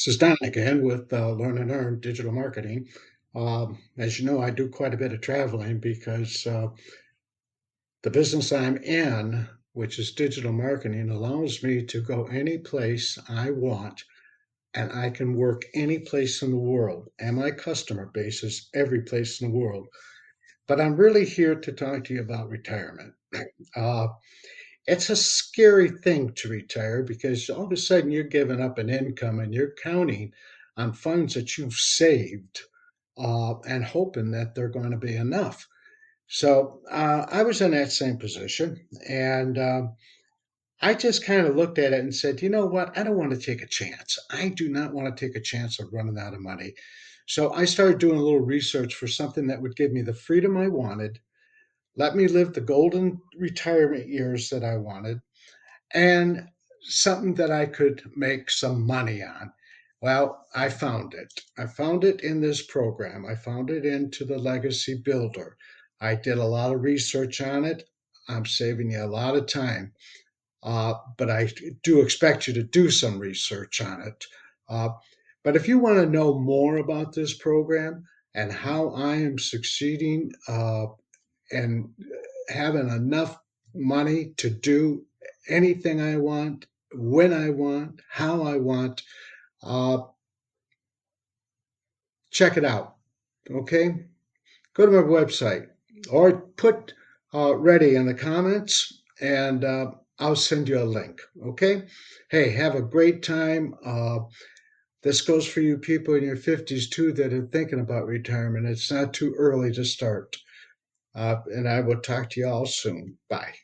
This is Don again with Learn and Earn Digital Marketing. As you know, I do quite a bit of traveling because the business I'm in, which is digital marketing, allows me to go any place I want and I can work any place in the world. And my customer base is every place in the world. But I'm really here to talk to you about retirement. Uh, it's a scary thing to retire because all of a sudden you're giving up an income and you're counting on funds that you've saved and hoping that they're going to be enough. So I was in that same position, and I just kind of looked at it and said, you know what? I don't want to take a chance. I do not want to take a chance of running out of money. So I started doing a little research for something that would give me the freedom I wanted, let me live the golden retirement years that I wanted, and something that I could make some money on. Well, I found it. I found it in this program. I found it into the Legacy Builder. I did a lot of research on it. I'm saving you a lot of time, but I do expect you to do some research on it. Uh, but if you want to know more about this program and how I am succeeding and having enough money to do anything I want, when I want, how I want, uh, check it out. Okay? Go to my website or put ready in the comments and I'll send you a link. Okay? Hey, have a great time. This goes for you people in your 50s too that are thinking about retirement. It's not too early to start. And I will talk to you all soon. Bye.